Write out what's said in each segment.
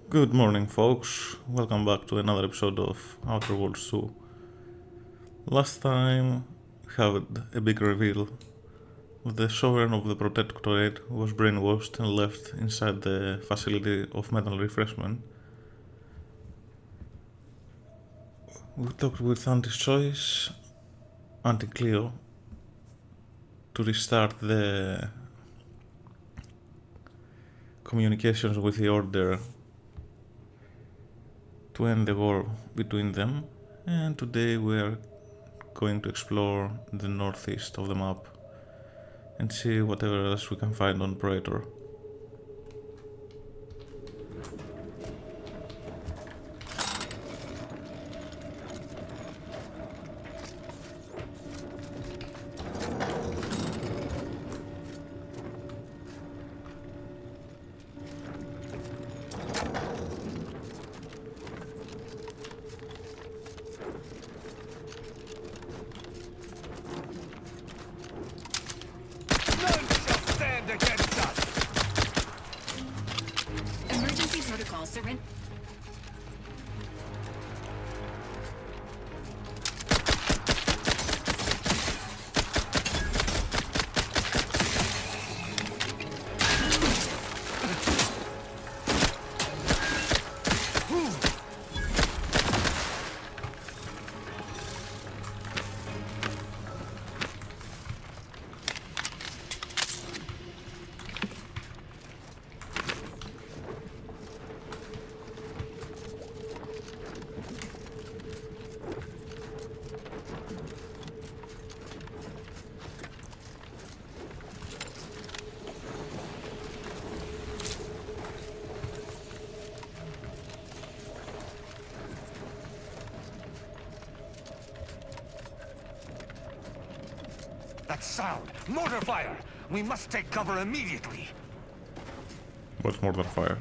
Good morning, folks. Welcome back to another episode of Outer Worlds 2. Last time we had a big reveal. The sovereign of the Protectorate was brainwashed and left inside the facility of mental refreshment. We talked with Auntie Choice, Auntie Cleo, to restart the communications with the Order to end the war between them, and today we are going to explore the northeast of the map and see whatever else we can find on Praetor. None shall stand against us! Emergency protocol surrender. That sound! Mortar fire! We must take cover immediately! What's more than fire?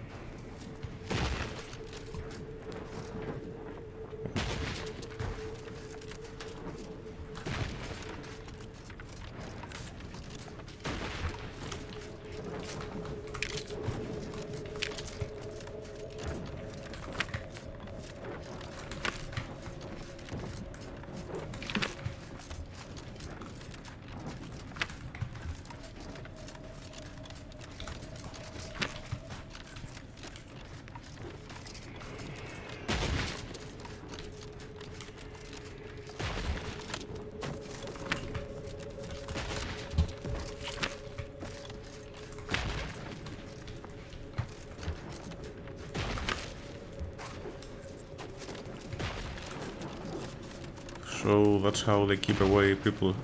So that's how they keep away people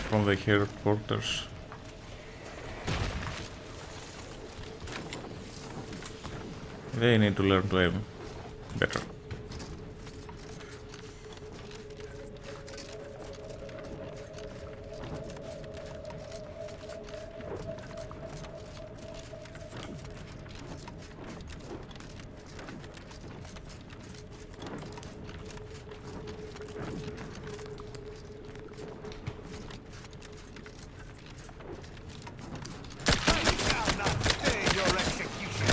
from the headquarters. They need to learn to aim better. I shall not stay your execution!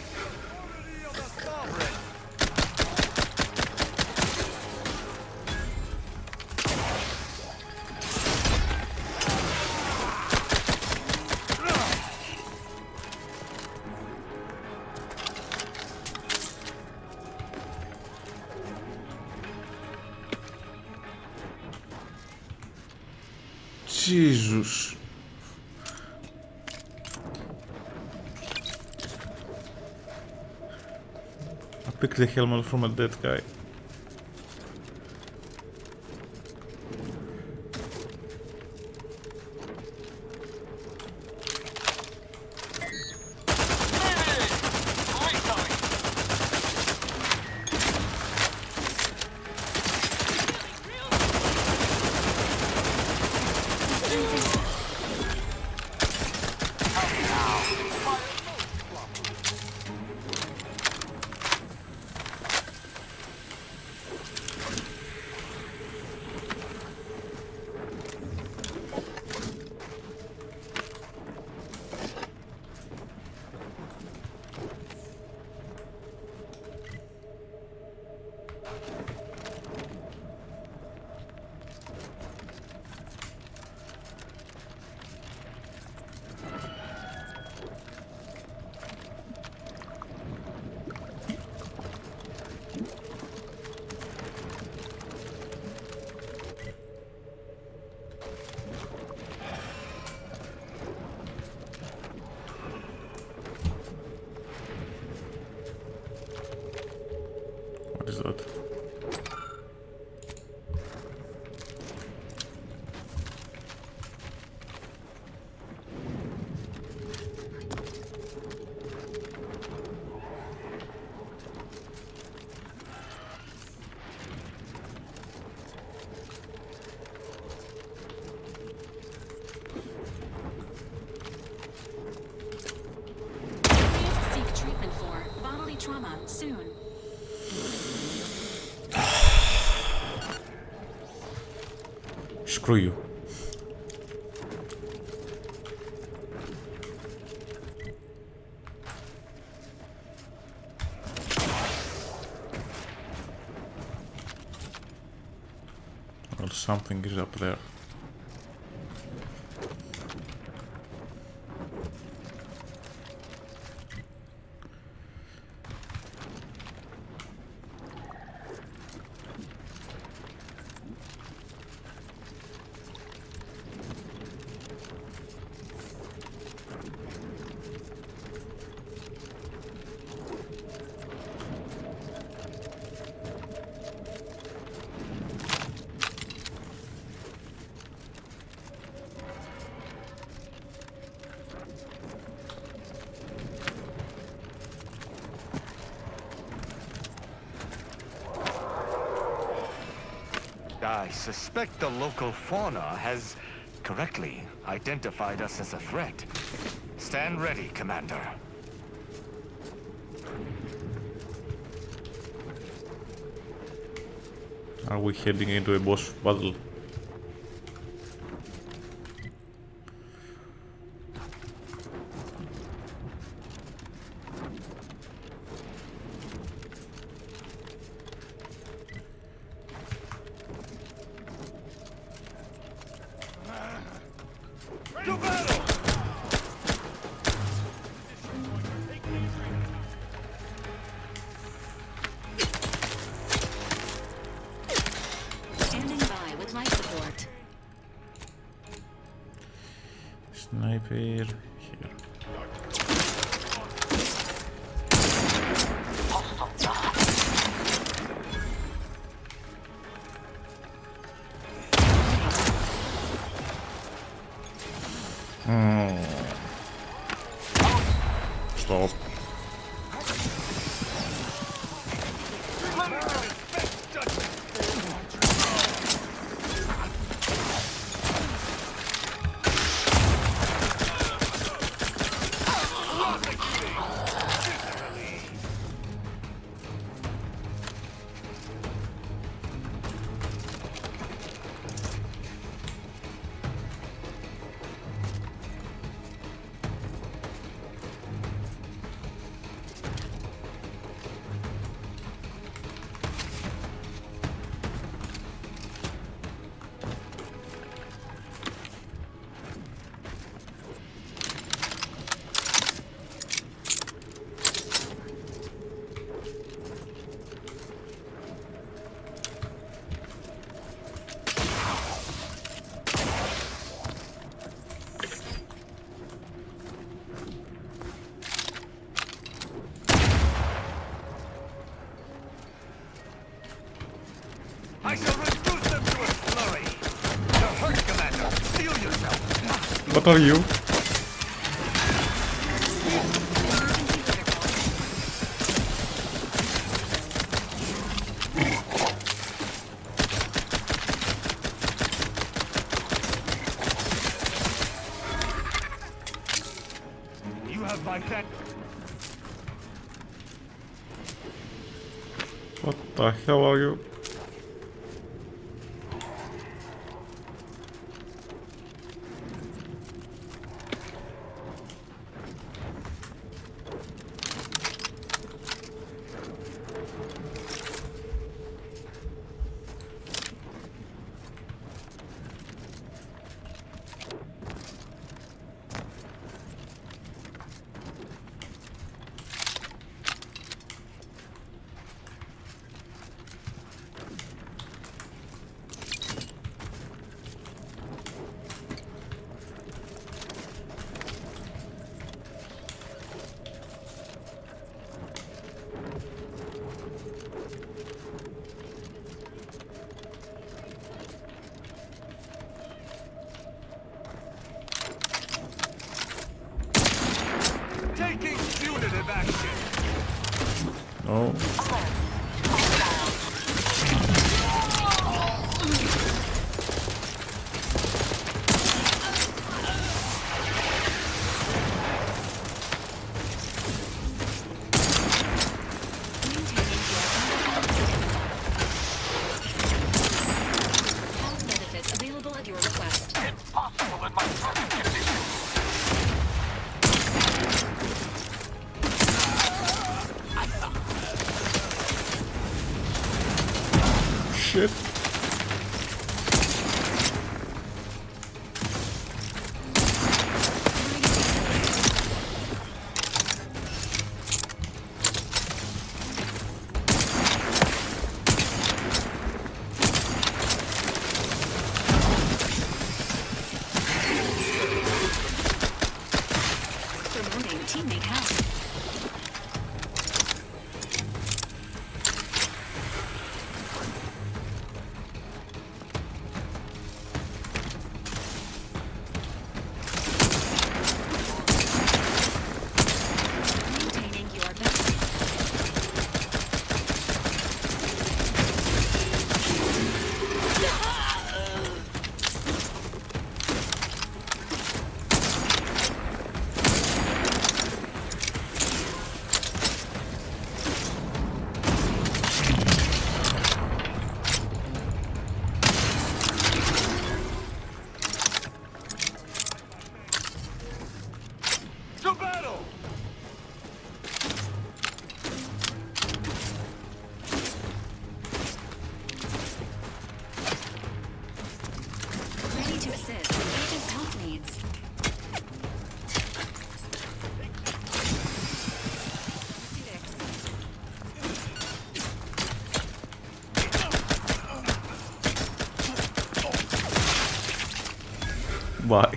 Authority of the Sovereign! Jesus! I picked the helmet from a dead guy. Transition. What is that? Seek treatment for bodily trauma soon. Screw you. Well, something is up there. I suspect the local fauna has correctly identified us as a threat. Stand ready, Commander. Are we heading into a boss battle? To battle! Standing by with life support. Sniper here. Stop. I shall reduce them to a flurry. You're hurt, Commander. Steel yourself. What are you? Emergency protocol. my thanks. What the hell are you? Taking punitive action. No. Health benefits available at your request. Impossible in my present condition. Shit. Promoting teammate health. Maintaining your best. To battle! Ready to assist agent's health needs. Why?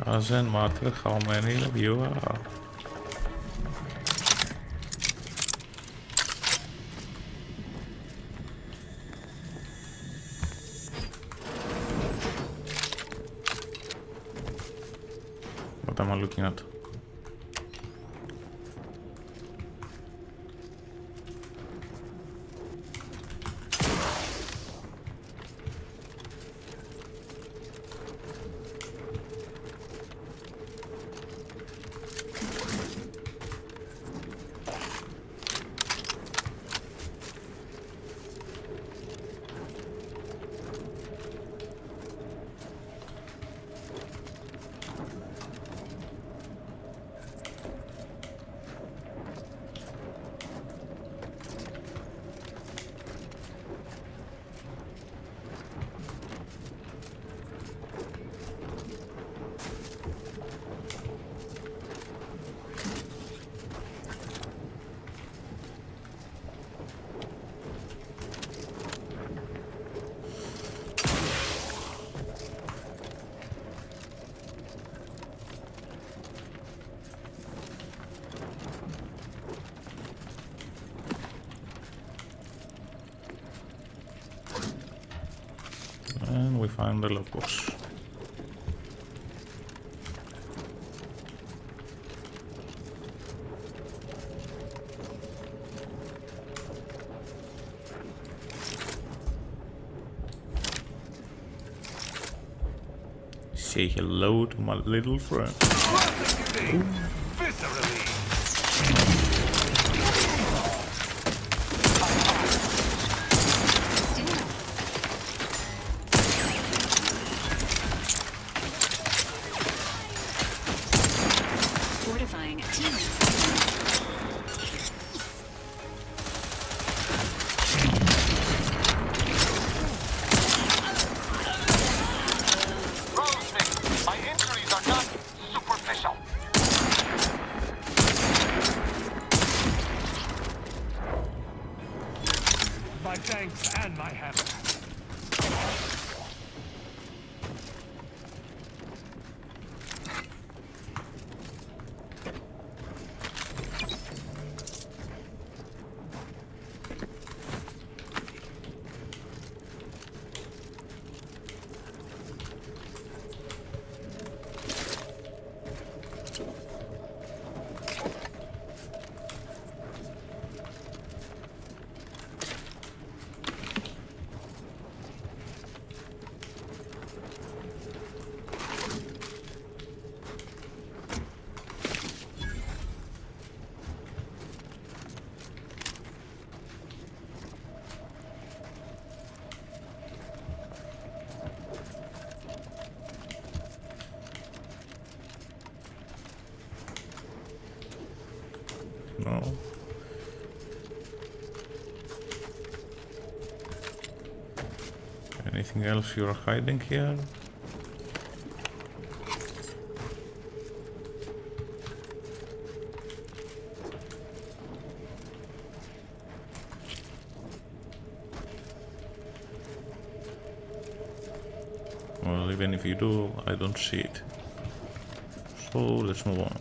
Doesn't matter how many of you are. What am I looking at? we find the lockbox. Say hello to my little friend. Prosecuting viscerally. Fortifying teammates. Rosemary, my injuries are not superficial. My thanks and my hammer. No. Anything else you're hiding here? Well, even if you do, I don't see it. So let's move on.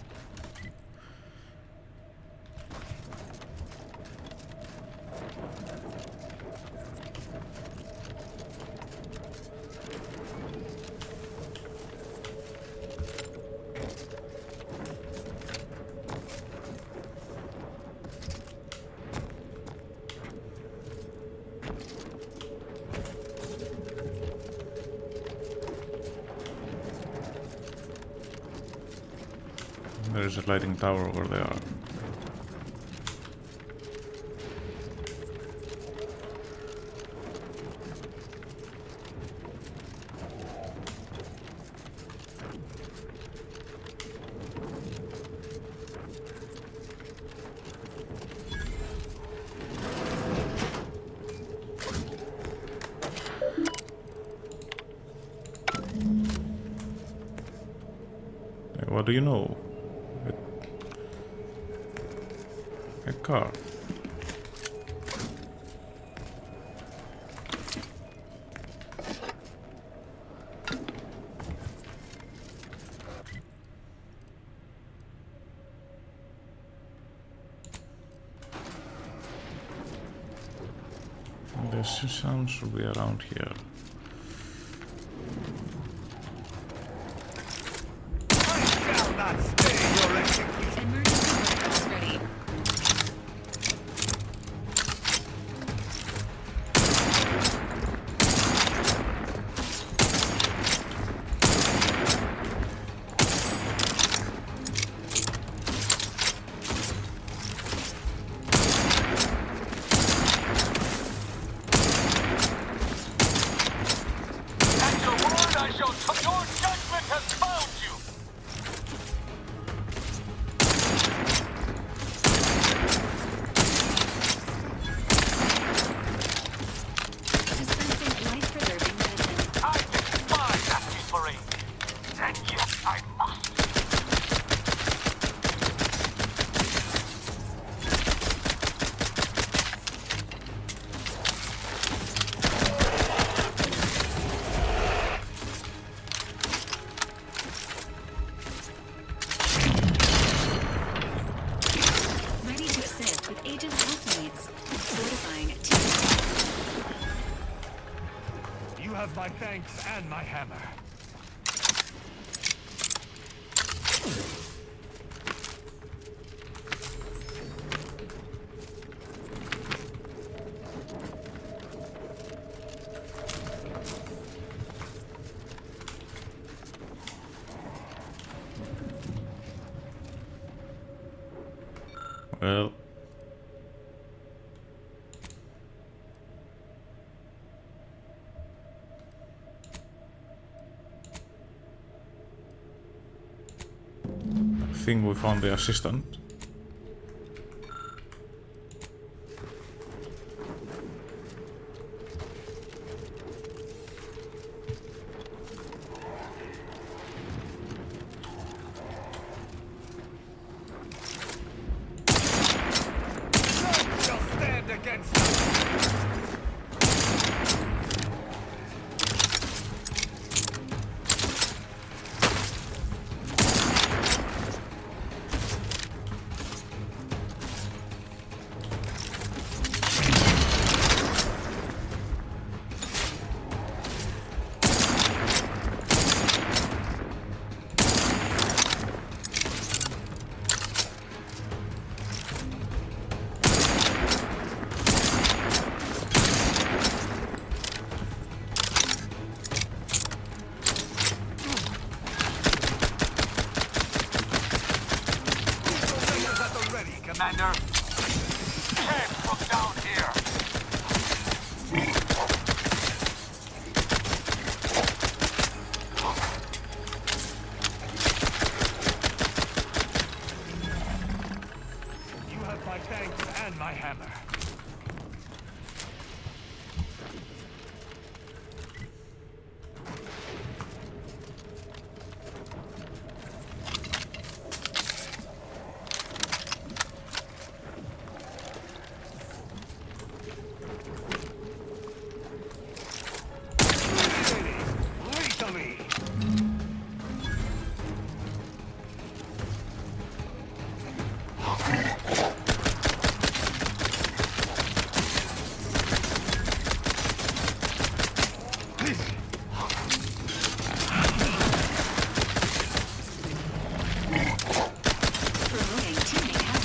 There is a lighting tower over there. What do you know? A car. The sun should be around here. I shall not stay your execution. Emergency warehouse ready. At your word, I shall. Your judgment has found you. Dispensing life-preserving medicine. I despise acting parade, and yet I must. have my thanks and my hammer. Well, I think we found the assistant. None shall stand against us. Soldiers at the ready, Commander. Can't from down here. You have my thanks and my hammer. Lethally. Promoting teammate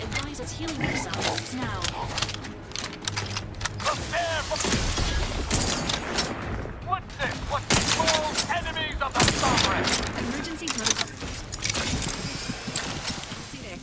Advise healing themselves now. Prepare for... What's this? What's this? All enemies of the sovereign! Emergency protocol. Phoenix.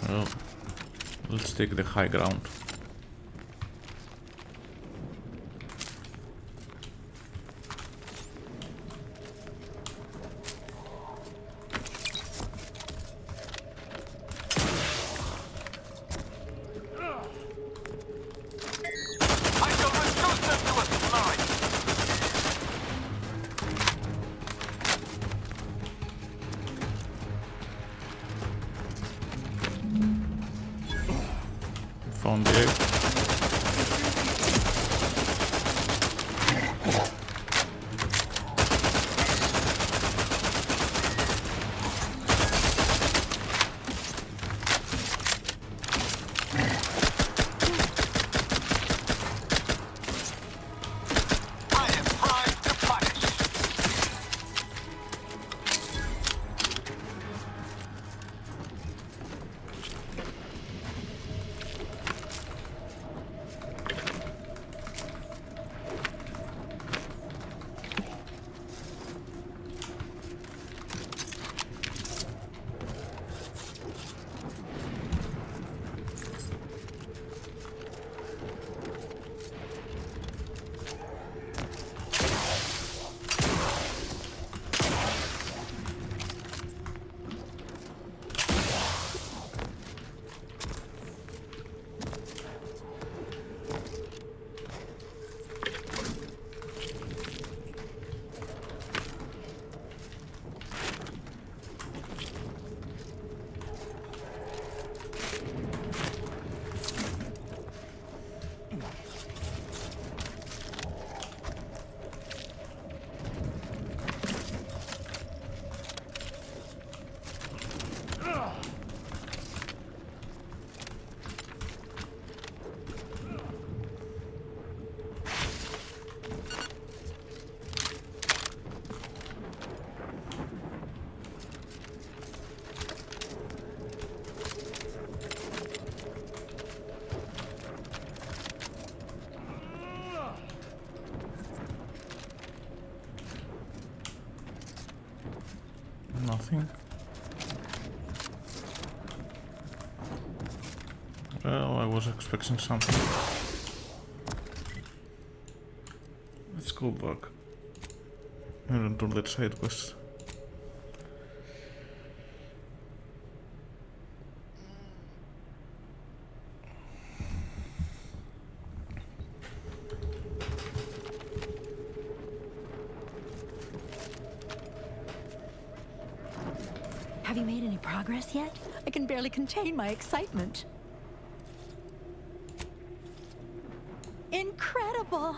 Well, let's take the high ground. I shall reduce them to a slime! Found the egg. I am primed to punish! Nothing. Well, I was expecting something. Let's go back and do that side quest. Have you made any progress yet? I can barely contain my excitement. Incredible!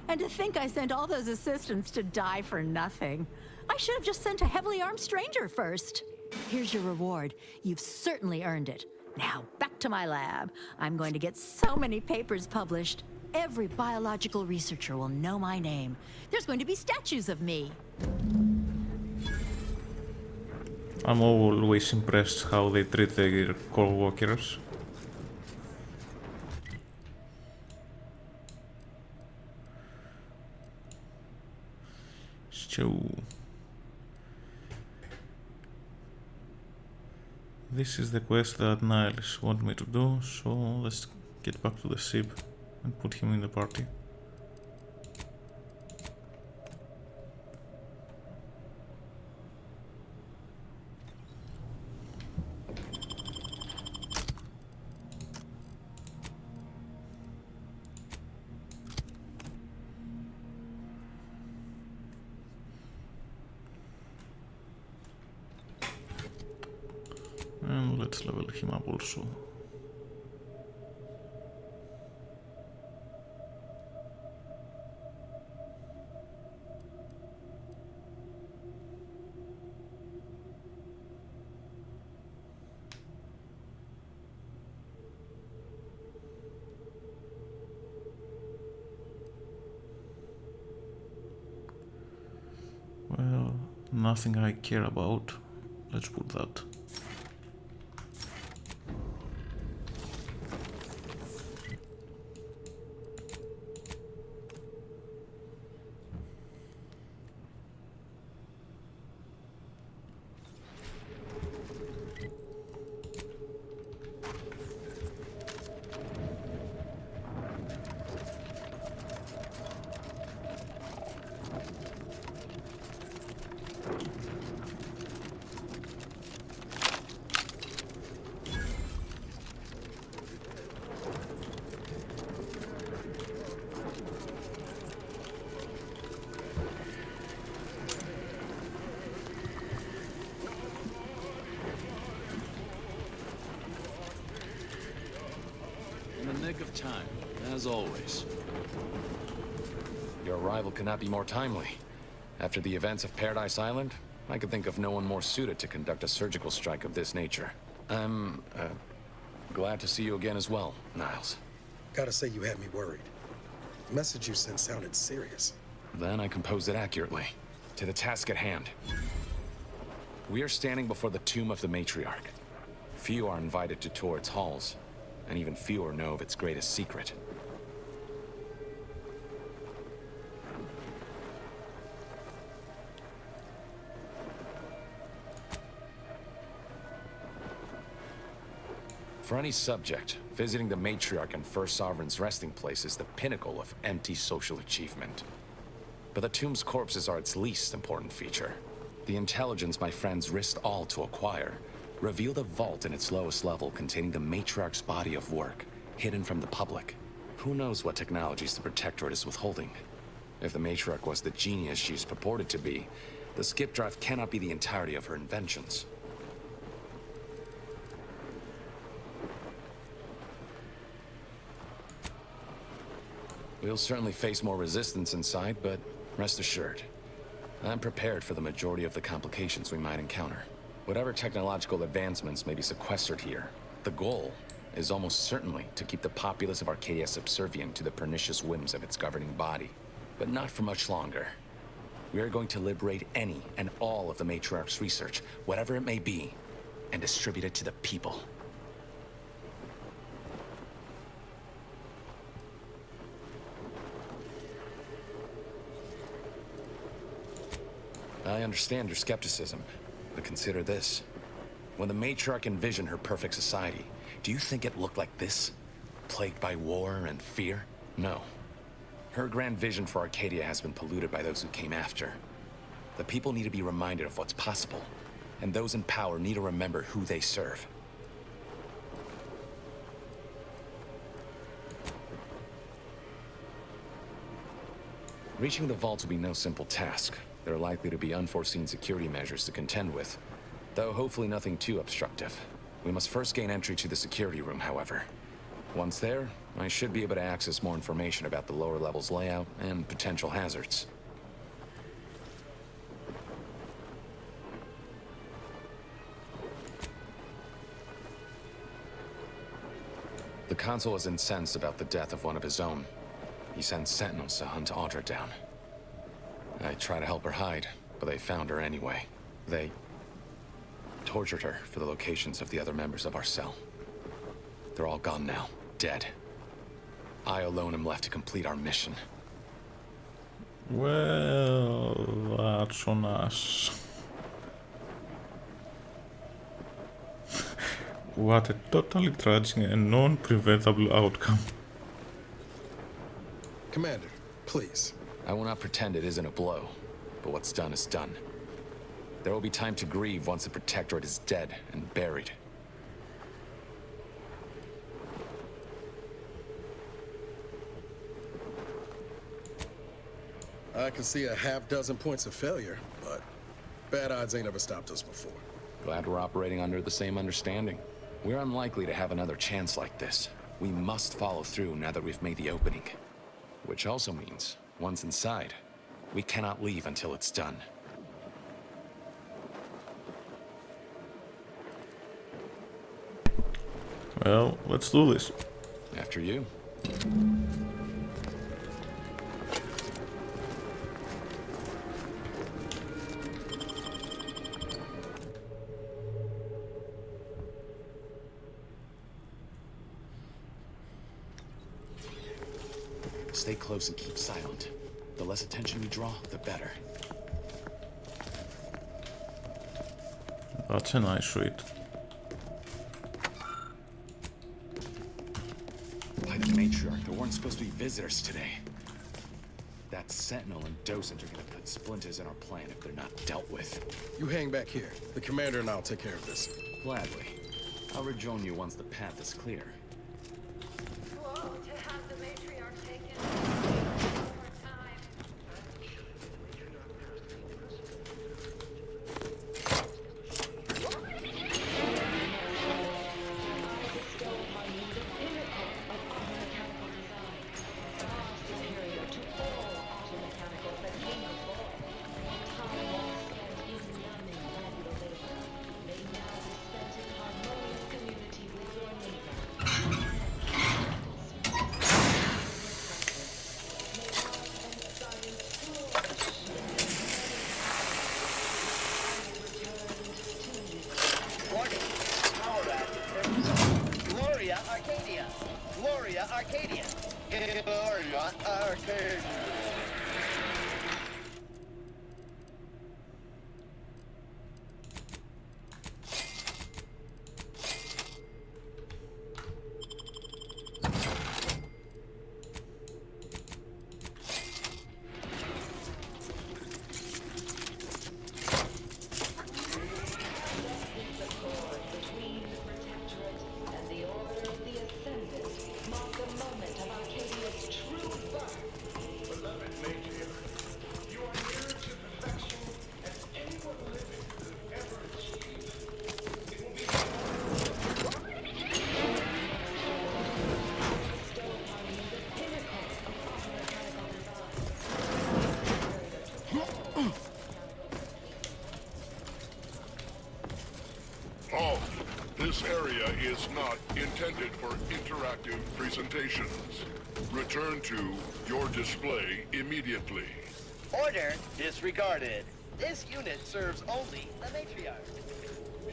And to think I sent all those assistants to die for nothing. I should have just sent a heavily armed stranger first. Here's your reward. You've certainly earned it. Now, back to my lab. I'm going to get so many papers published. Every biological researcher will know my name. There's going to be statues of me. I'm always impressed how they treat their co-workers. So this is the quest that Niles wanted me to do, so let's get back to the ship and put him in the party. And let's level him up also. Well, nothing I care about. Let's put that. Of time, as always. Your arrival could not be more timely. After the events of Paradise Island, I could think of no one more suited to conduct a surgical strike of this nature. I'm, glad to see you again as well, Niles. Gotta say you had me worried. The message you sent sounded serious. Then I composed it accurately. To the task at hand. We are standing before the tomb of the Matriarch. Few are invited to tour its halls, and even fewer know of its greatest secret. For any subject, visiting the Matriarch and First Sovereign's resting place is the pinnacle of empty social achievement. But the tomb's corpses are its least important feature. The intelligence my friends risked all to acquire revealed a vault in its lowest level containing the Matriarch's body of work, hidden from the public. Who knows what technologies the Protectorate is withholding? If the Matriarch was the genius she's purported to be, the skip drive cannot be the entirety of her inventions. We'll certainly face more resistance inside, but rest assured, I'm prepared for the majority of the complications we might encounter. Whatever technological advancements may be sequestered here, the goal is almost certainly to keep the populace of Arcadia subservient to the pernicious whims of its governing body. But not for much longer. We are going to liberate any and all of the Matriarch's research, whatever it may be, and distribute it to the people. I understand your skepticism. But consider this. When the Matriarch envisioned her perfect society, do you think it looked like this? Plagued by war and fear? No. Her grand vision for Arcadia has been polluted by those who came after. The people need to be reminded of what's possible, and those in power need to remember who they serve. Reaching the vaults will be no simple task. There are likely to be unforeseen security measures to contend with, though hopefully nothing too obstructive. We must first gain entry to the security room, however. Once there, I should be able to access more information about the lower level's layout and potential hazards. The Consul is incensed about the death of one of his own. He sent sentinels to hunt Audra down. I tried to help her hide, but they found her anyway. They tortured her for the locations of the other members of our cell. They're all gone now, dead. I alone am left to complete our mission. Well, that's on us. What a totally tragic and non-preventable outcome. Commander, please. I will not pretend it isn't a blow, but what's done is done. There will be time to grieve once the Protectorate is dead and buried. I can see a half-dozen points of failure, but bad odds ain't ever stopped us before. Glad we're operating under the same understanding. We're unlikely to have another chance like this. We must follow through now that we've made the opening. Which also means, once inside, we cannot leave until it's done. Well, let's do this. After you. Stay close and keep silent. The less attention we draw, the better. That's a nice read. By the Matriarch, there weren't supposed to be visitors today. That Sentinel and Docent are gonna put splinters in our plan if they're not dealt with. You hang back here. The Commander and I'll take care of this. Gladly. I'll rejoin you once the path is clear. Whoa, to have the Matriarch taken over time. Arcadia! Gloria Arcadia! Gloria Arcadia! This area is not intended for interactive presentations. Return to your display immediately. Order disregarded. This unit serves only the Matriarch.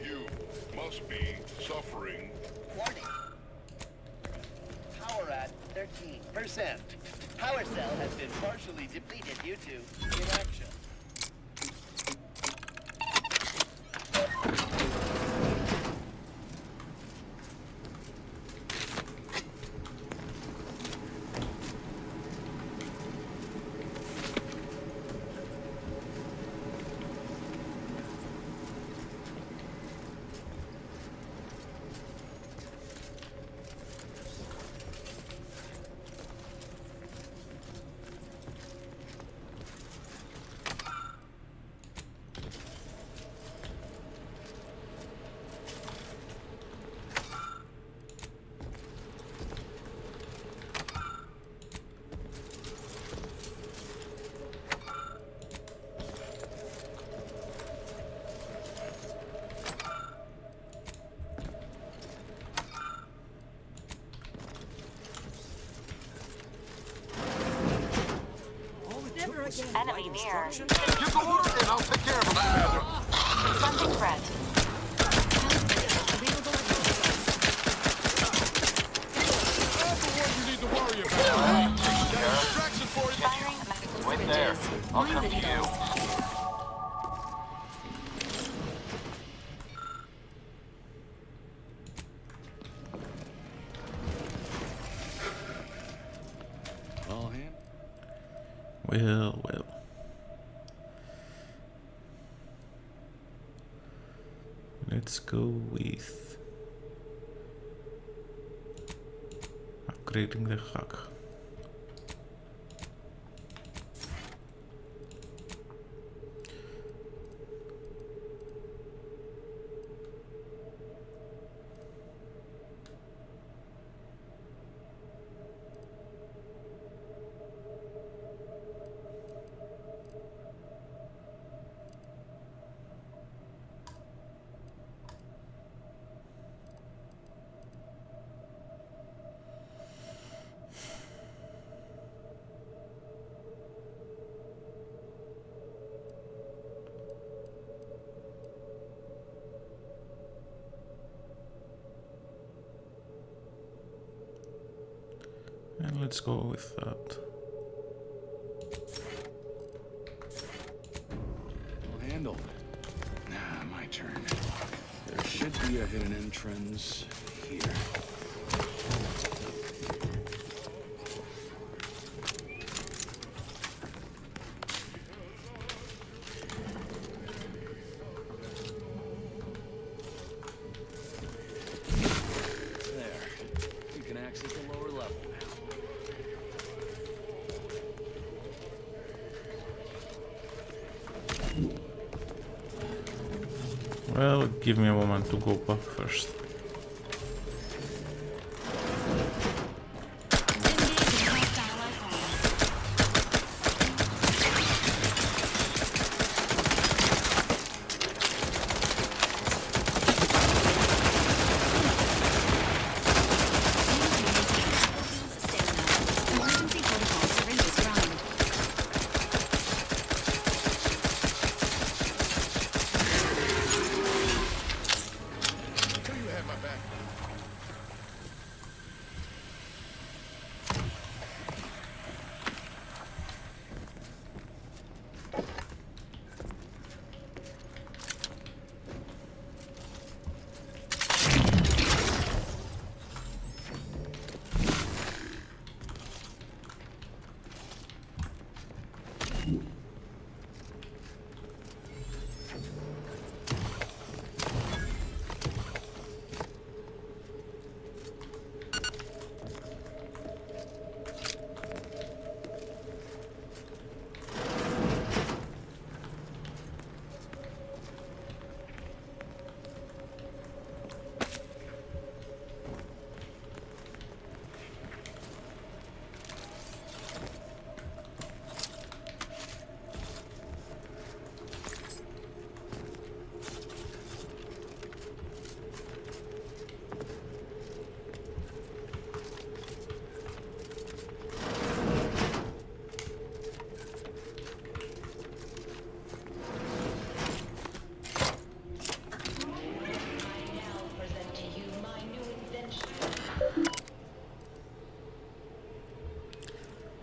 You must be suffering. Warning. Power at 13%. Power cell has been partially depleted due to inaction. Enemy near. You go order and I'll take care of him, Commander. Sensing threat. I'm the one you need to worry about. Distraction for you. Firing medical Wait there. I'll come to you. All hand. Well, well. Let's go with upgrading the hack. And let's go with that. I'll handle. My turn. There should be a hidden entrance here. There. You can access the lower level now. Well, give me a moment to go back first. Emergency protocol syringes grounded. You have my back.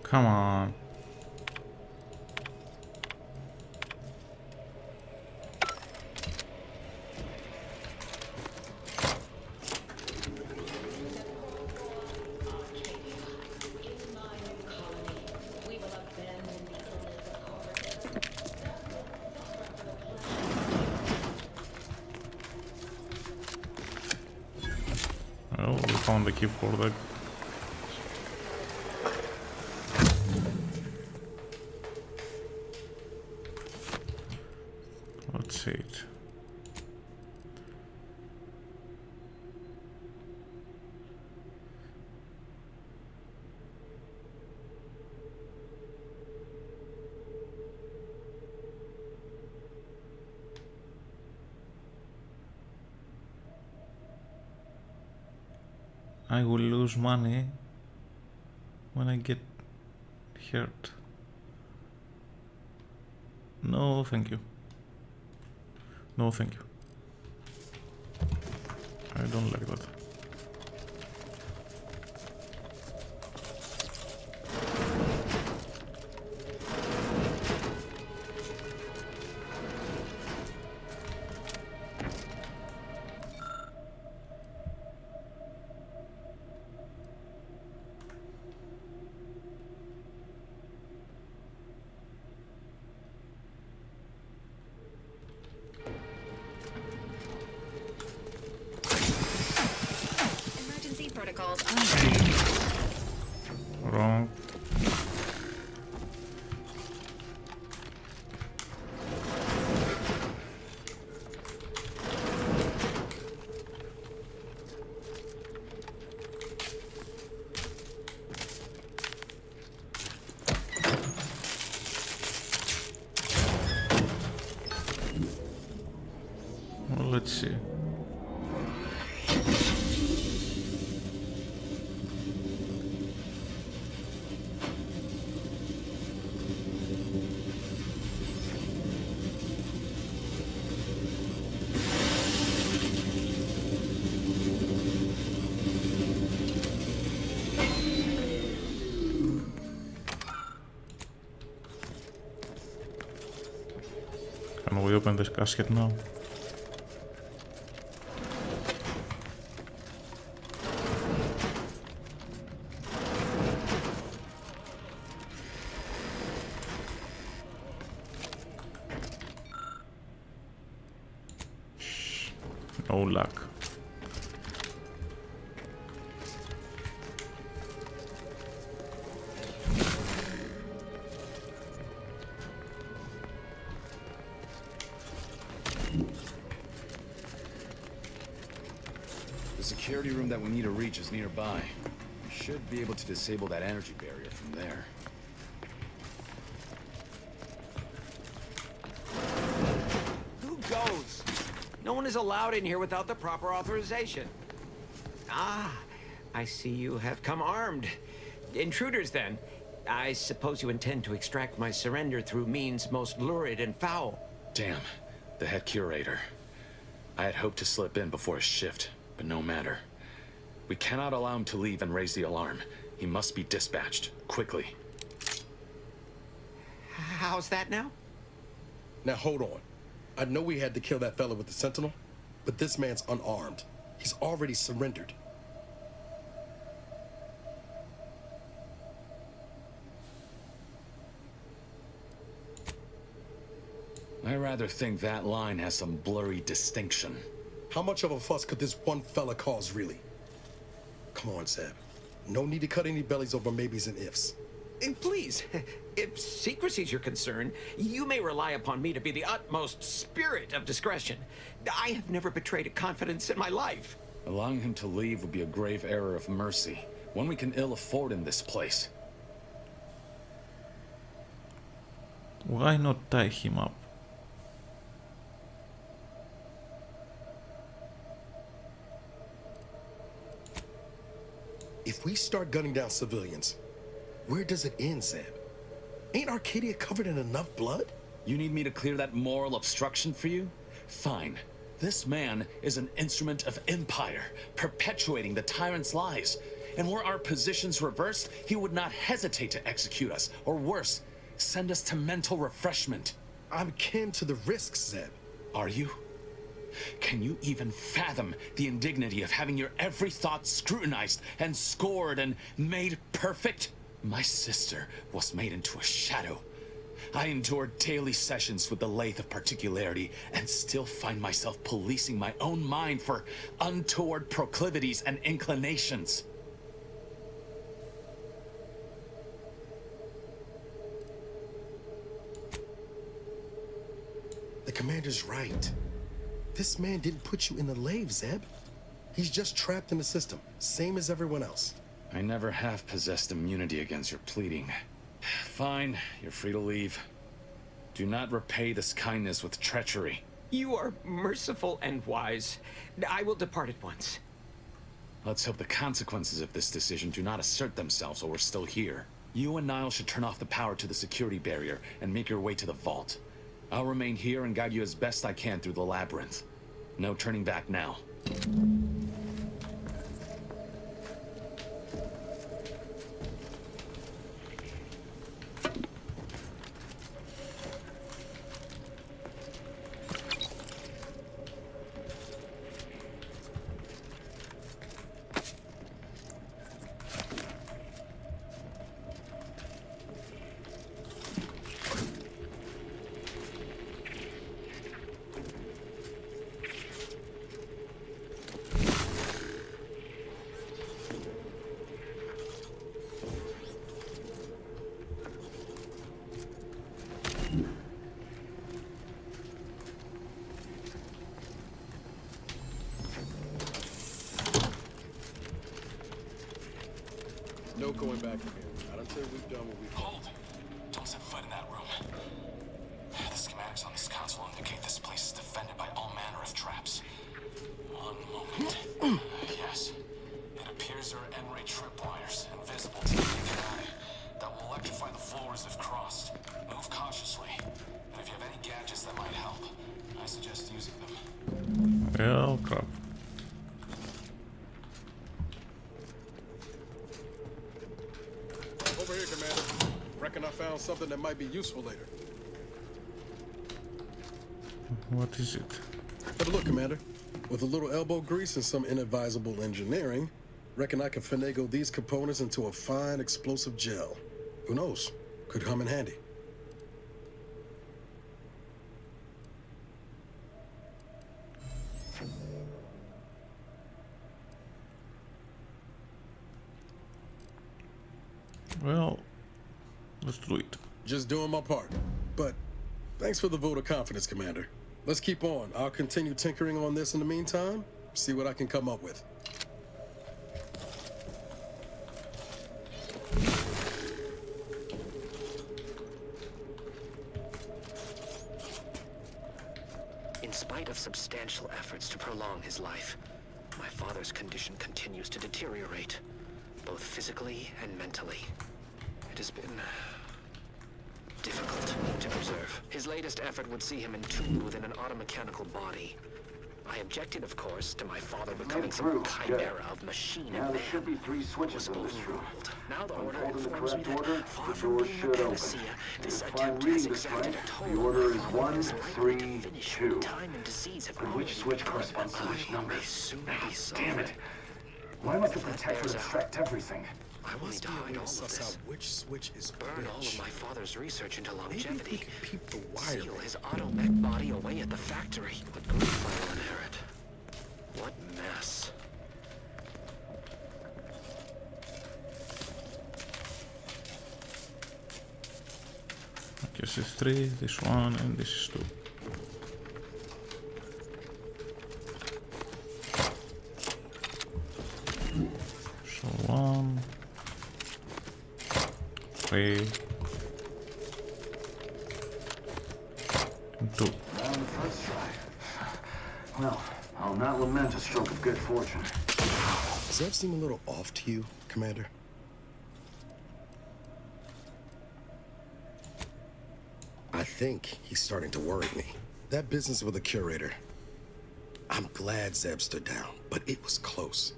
Come on. Well, we found the key for the let's see it. I will lose money when I get hurt. No, thank you. No, thank you. I don't like that. Emergency protocols on. Wrong. Well, let's see. Can we open this casket now? Shh. No luck. The security room that we need to reach is nearby. We should be able to disable that energy barrier from there. Who goes? No one is allowed in here without the proper authorization. Ah, I see you have come armed. Intruders, then. I suppose you intend to extract my surrender through means most lurid and foul. Damn, the head curator. I had hoped to slip in before his shift, but no matter. We cannot allow him to leave and raise the alarm. He must be dispatched, quickly. How's that now? Now hold on. I know we had to kill that fella with the Sentinel, but this man's unarmed. He's already surrendered. I rather think that line has some blurry distinction. How much of a fuss could this one fella cause, really? Come on, Zeb. No need to cut any bellies over maybes and ifs. Please, if secrecy's your concern, you may rely upon me to be the utmost spirit of discretion. I have never betrayed a confidence in my life. Allowing him to leave would be a grave error of mercy, one we can ill afford in this place. Why not tie him up? If we start gunning down civilians, where does it end, Zeb? Ain't Arcadia covered in enough blood? You need me to clear that moral obstruction for you? Fine. This man is an instrument of empire, perpetuating the tyrant's lies. And were our positions reversed, he would not hesitate to execute us, or worse, send us to mental refreshment. I'm kin to the risks, Zeb. Are you? Can you even fathom the indignity of having your every thought scrutinized and scored and made perfect? My sister was made into a shadow. I endured daily sessions with the lathe of particularity and still find myself policing my own mind for untoward proclivities and inclinations. The commander's right. This man didn't put you in the lathe, Zeb. He's just trapped in the system, same as everyone else. I never have possessed immunity against your pleading. Fine, you're free to leave. Do not repay this kindness with treachery. You are merciful and wise. I will depart at once. Let's hope the consequences of this decision do not assert themselves while we're still here. You and Niall should turn off the power to the security barrier and make your way to the vault. I'll remain here and guide you as best I can through the labyrinth. No turning back now. No going back from here. Not until we've done what we've done. Hold! Don't set foot in that room. The schematics on this console indicate this place is defended by all manner of traps. One moment. Yes. It appears there are N-ray tripwires, invisible to the naked eye, that will electrify the floors if crossed. Move cautiously. And if you have any gadgets that might help, I suggest using them. Oh crap. Over here, Commander. Reckon I found something that might be useful later. What is it? But look, Commander. With a little elbow grease and some inadvisable engineering, reckon I can finagle these components into a fine explosive gel. Who knows? Could come in handy. Well, let's do it. Just doing my part. But thanks for the vote of confidence, Commander. Let's keep on. I'll continue tinkering on this in the meantime, see what I can come up with. In spite of substantial efforts to prolong his life, my father's condition continues to deteriorate, both physically and mentally. It has been difficult to observe. His latest effort would see him entombed within an automechanical body. I objected, of course, to my father becoming some chimera of machine and man. There should be 3 switches in this room. Now the order Hold in the informs me correct that, order, far the from doors being a should open. panacea, this If I'm attempt reading has this exacted right, a toll the order is my father 1, is likely 3, to finish 2. when time and disease have And already which switch begun. corresponds to which number? May soon be so. Damn it! Why must the protector abstract everything? I will need to hide all of Suss this. out which switch is Burn all which. of my father's research into Maybe if we longevity. could peep the Seal wiring. his automech body away at the factory. What grief I will inherit. What mess. I guess it's 3, this one, and this is 2. So 1, 3, and 2. On the first try. Well, I'll not lament a stroke of good fortune. Does that seem a little off to you, Commander? I think he's starting to worry me. That business with the curator. I'm glad Zeb stood down, but it was close.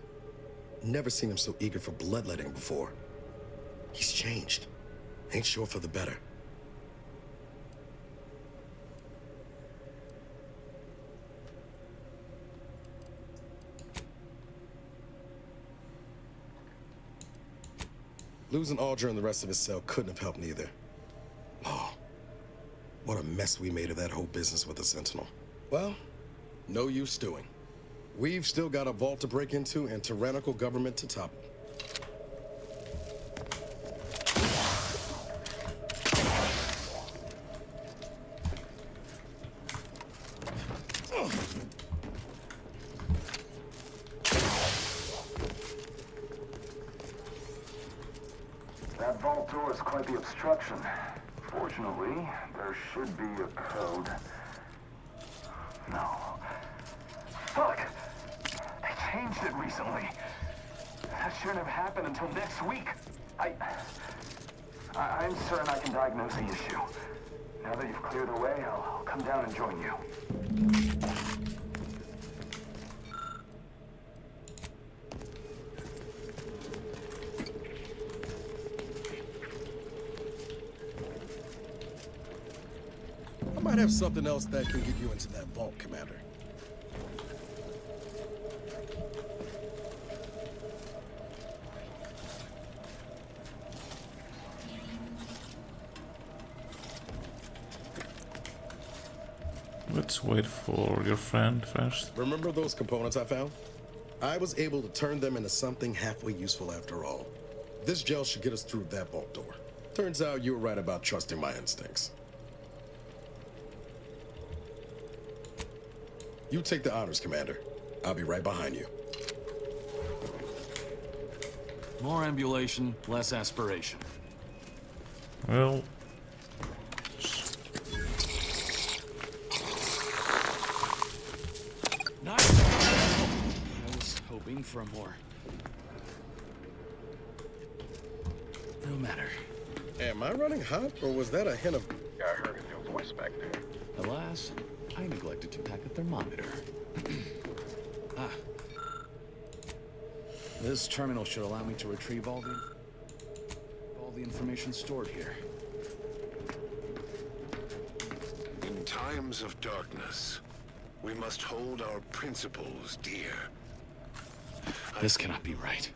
Never seen him so eager for bloodletting before. He's changed. Ain't sure for the better. Losing Aldra and the rest of his cell couldn't have helped neither. Oh, what a mess we made of that whole business with the Sentinel. Well, no use stewing. We've still got a vault to break into and tyrannical government to topple. That vault door is quite the obstruction. Fortunately, there should be a code. No. Fuck! They changed it recently. That shouldn't have happened until next week. I'm certain I can diagnose the issue. Now that you've cleared the way, I'll come down and join you. I might have something else that can get you into that vault, Commander. Let's wait for your friend first. Remember those components I found? I was able to turn them into something halfway useful after all. This gel should get us through that vault door. Turns out you were right about trusting my instincts. You take the honors, Commander. I'll be right behind you. More ambulation, less aspiration. Well, nice. I was hoping for a more. No matter. Am I running hot, or was that a hint of... Yeah, I heard a new voice back there. Alas, I neglected to pack a thermometer. Ah. This terminal should allow me to retrieve all the information stored here. In times of darkness, we must hold our principles dear. This cannot be right.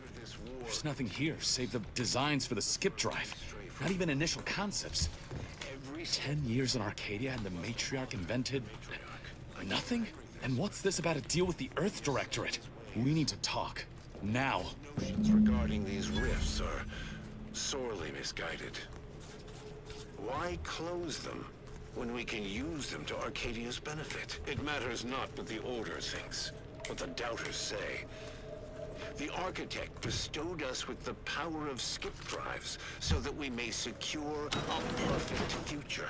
There's nothing here save the designs for the skip drive. Not even initial concepts. 10 years in Arcadia and the Matriarch invented... nothing? And what's this about a deal with the Earth Directorate? We need to talk. Now. Notions regarding these rifts are sorely misguided. Why close them when we can use them to Arcadia's benefit? It matters not what the Order thinks, what the Doubters say. The Architect bestowed us with the power of skip drives so that we may secure a perfect future.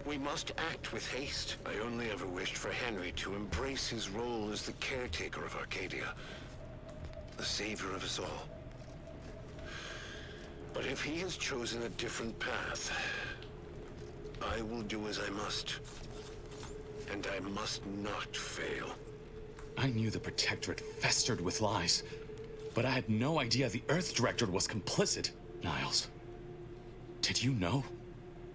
We must act with haste. I only ever wished for Henry to embrace his role as the caretaker of Arcadia, the savior of us all. But if he has chosen a different path, I will do as I must. And I must not fail. I knew the Protectorate festered with lies, but I had no idea the Earth Directorate was complicit. Niles, did you know?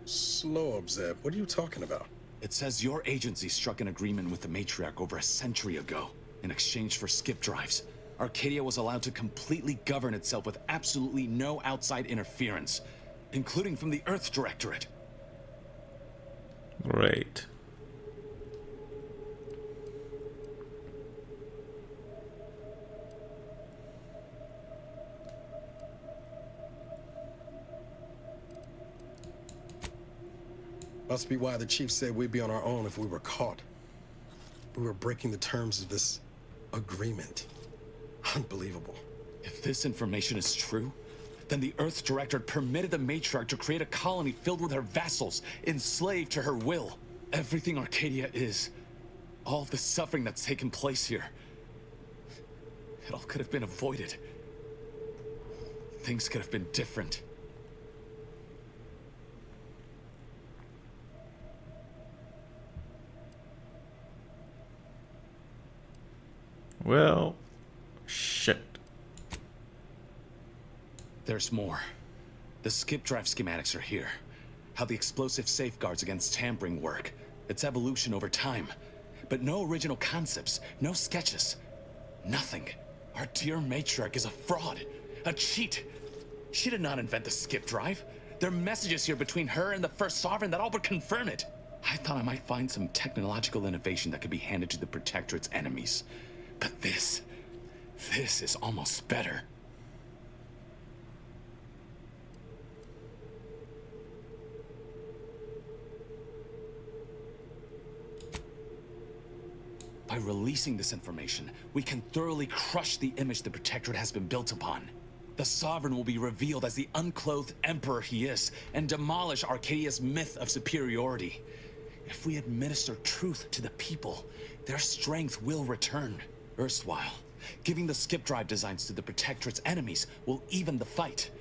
Slow up, Zeb. What are you talking about? It says your agency struck an agreement with the Matriarch over a century ago in exchange for skip drives. Arcadia was allowed to completely govern itself with absolutely no outside interference, including from the Earth Directorate. Great. Must be why the chief said we'd be on our own if we were caught. We were breaking the terms of this agreement. Unbelievable. If this information is true, then the Earth Directorate permitted the Matriarch to create a colony filled with her vassals, enslaved to her will. Everything Arcadia is, all of the suffering that's taken place here, it all could have been avoided. Things could have been different. Well, shit. There's more. The skip drive schematics are here. How the explosive safeguards against tampering work. Its evolution over time. But no original concepts, no sketches. Nothing. Our dear Matriarch is a fraud. A cheat. She did not invent the skip drive. There are messages here between her and the First Sovereign that all but confirm it. I thought I might find some technological innovation that could be handed to the Protectorate's enemies. But this is almost better. By releasing this information, we can thoroughly crush the image the Protectorate has been built upon. The Sovereign will be revealed as the unclothed Emperor he is, and demolish Arcadia's myth of superiority. If we administer truth to the people, their strength will return. Erstwhile, giving the skip drive designs to the Protectorate's enemies will even the fight.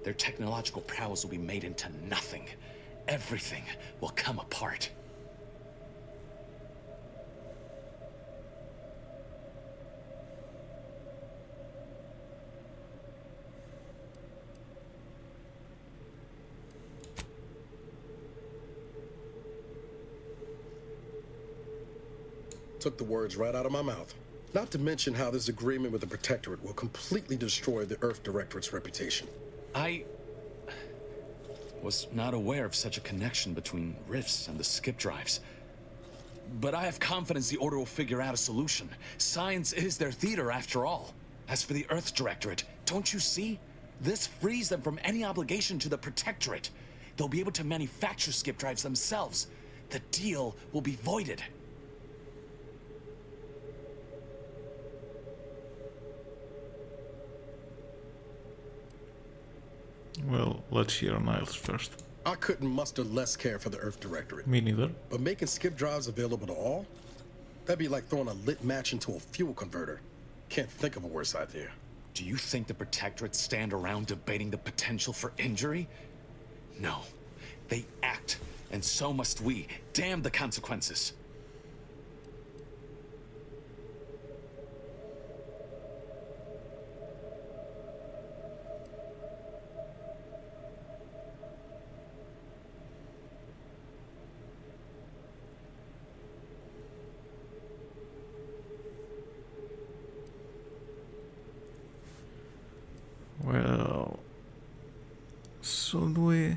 their technological prowess will be made into nothing. Everything will come apart. Took the words right out of my mouth. Not to mention how this agreement with the Protectorate will completely destroy the Earth Directorate's reputation. I was not aware of such a connection between rifts and the skip drives. But I have confidence the Order will figure out a solution. Science is their theater, after all. As for the Earth Directorate, don't you see? This frees them from any obligation to the Protectorate. They'll be able to manufacture skip drives themselves. The deal will be voided. Well, let's hear Niles first. I couldn't muster less care for the Earth Directorate. Me neither. But making skip drives available to all? That'd be like throwing a lit match into a fuel converter. Can't think of a worse idea. Do you think the Protectorate stand around debating the potential for injury? No. They act, and so must we. Damn the consequences. Well, should we?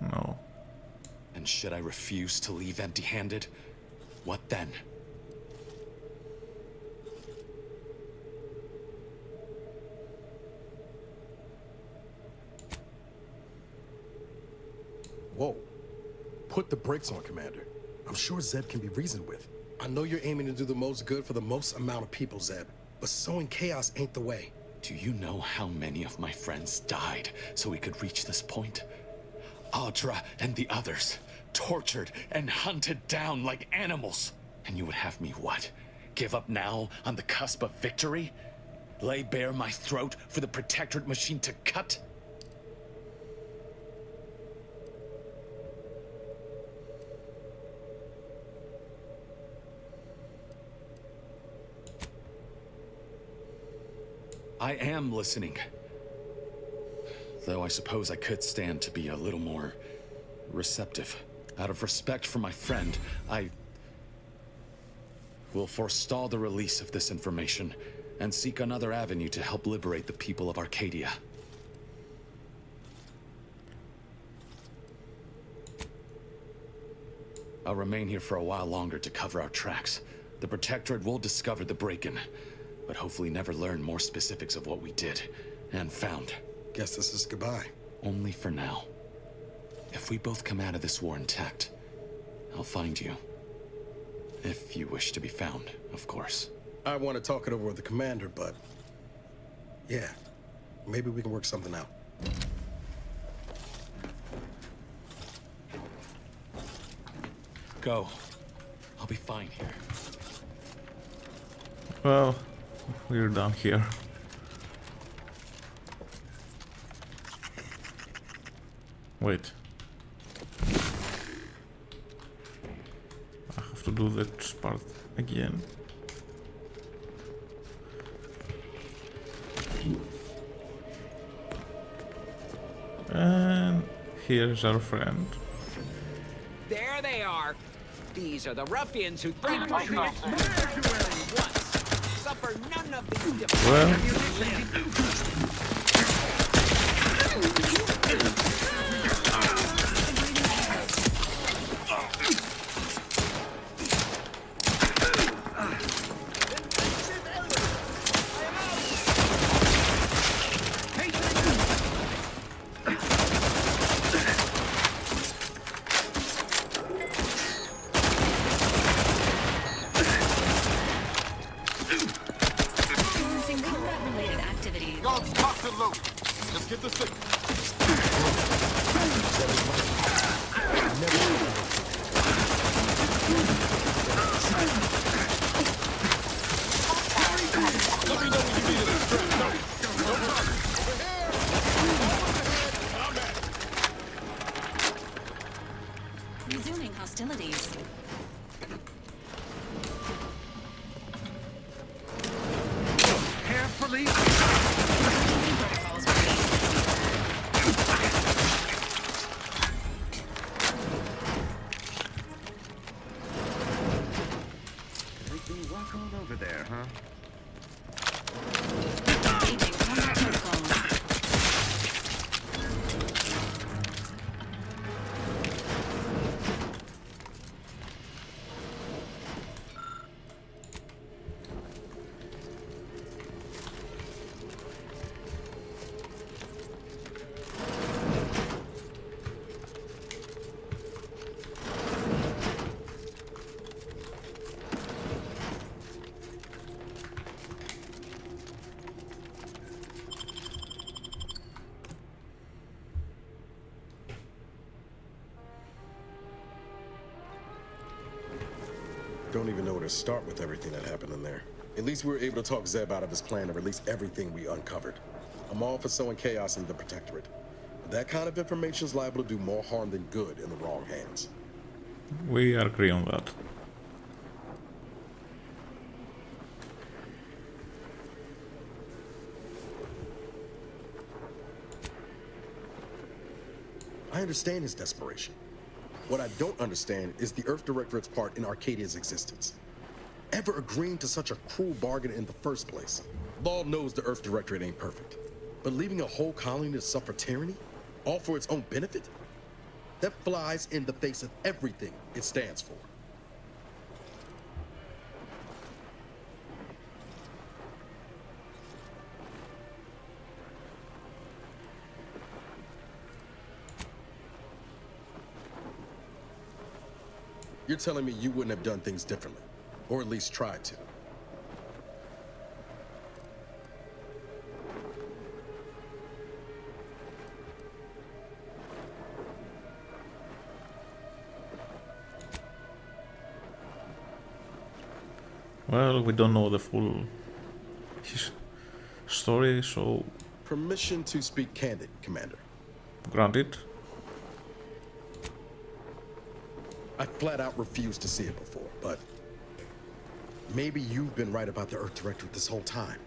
No. And should I refuse to leave empty-handed? What then? Whoa. Put the brakes on, Commander. I'm sure Zeb can be reasoned with. I know you're aiming to do the most good for the most amount of people, Zeb, but sowing chaos ain't the way. Do you know how many of my friends died so we could reach this point? Audra and the others, tortured and hunted down like animals. And you would have me what? Give up now on the cusp of victory? Lay bare my throat for the Protectorate machine to cut? I am listening. Though I suppose I could stand to be a little more receptive. Out of respect for my friend, I will forestall the release of this information and seek another avenue to help liberate the people of Arcadia. I'll remain here for a while longer to cover our tracks. The Protectorate will discover the break-in, but hopefully never learn more specifics of what we did and found. Guess this is goodbye. Only for now. If we both come out of this war intact, I'll find you. If you wish to be found, of course. I want to talk it over with the Commander, but... yeah, maybe we can work something out. Go. I'll be fine here. Well, we're down here. Wait. I have to do that part again. And here's our friend. There they are. These are the ruffians who threatened my sanctuary once. Suffer none of these hostilities. Carefully. Emergency protocols ready. Make me walk all over there, huh? Engaging combat protocols. Don't even know where to start with everything that happened in there. At least we were able to talk Zeb out of his plan to release everything we uncovered. I'm all for sowing chaos in the Protectorate. That kind of information is liable to do more harm than good in the wrong hands. We agree on that. I understand his desperation. What I don't understand is the Earth Directorate's part in Arcadia's existence. Ever agreeing to such a cruel bargain in the first place? Law knows the Earth Directorate ain't perfect. But leaving a whole colony to suffer tyranny? All for its own benefit? That flies in the face of everything it stands for. You're telling me you wouldn't have done things differently, or at least tried to. Well, we don't know the full story, so... Permission to speak candid, Commander. Granted. I flat out refused to see it before, but maybe you've been right about the Earth Directorate this whole time.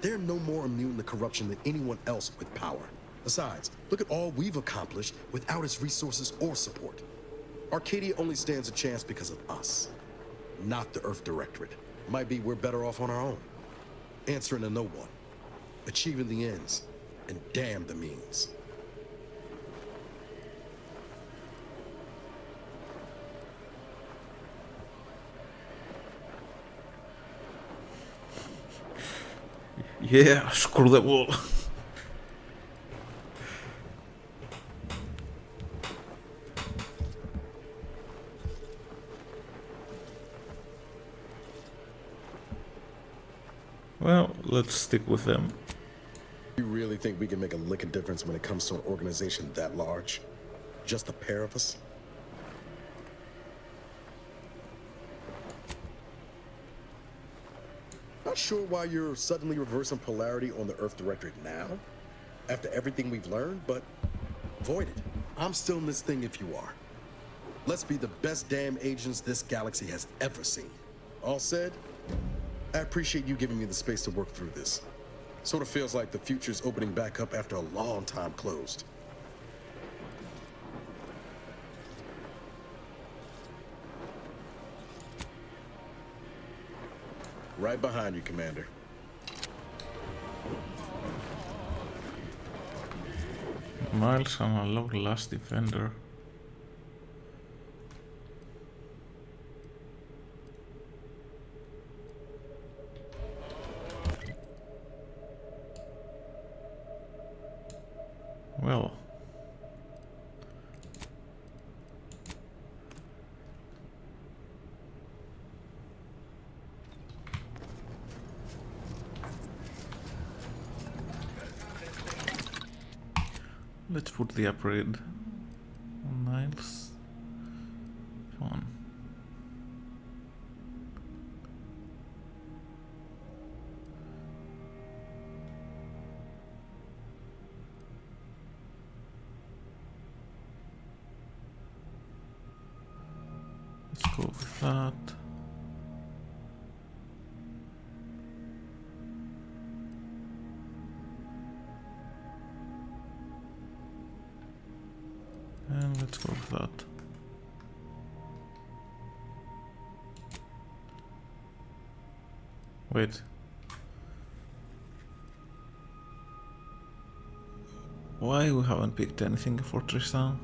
They're no more immune to corruption than anyone else with power. Besides, look at all we've accomplished without its resources or support. Arcadia only stands a chance because of us, not the Earth Directorate. Might be we're better off on our own, answering to no one, achieving the ends, and damn the means. Yeah, screw the wall. Well, let's stick with them. You really think we can make a lick of difference when it comes to an organization that large? Just a pair of us? Not sure why you're suddenly reversing polarity on the Earth Directorate now, after everything we've learned, but void it. I'm still in this thing if you are. Let's be the best damn agents this galaxy has ever seen. All said, I appreciate you giving me the space to work through this. Sort of feels like the future's opening back up after a long time closed. Right behind you, Commander. Miles unlocked last defender. Well, let's put the upgrade on Niles. Come on. go with that. And let's go with that. Wait. Why we haven't picked anything for Tristan?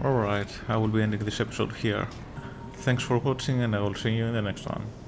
Alright, I will be ending this episode here. Thanks for watching and I will see you in the next one.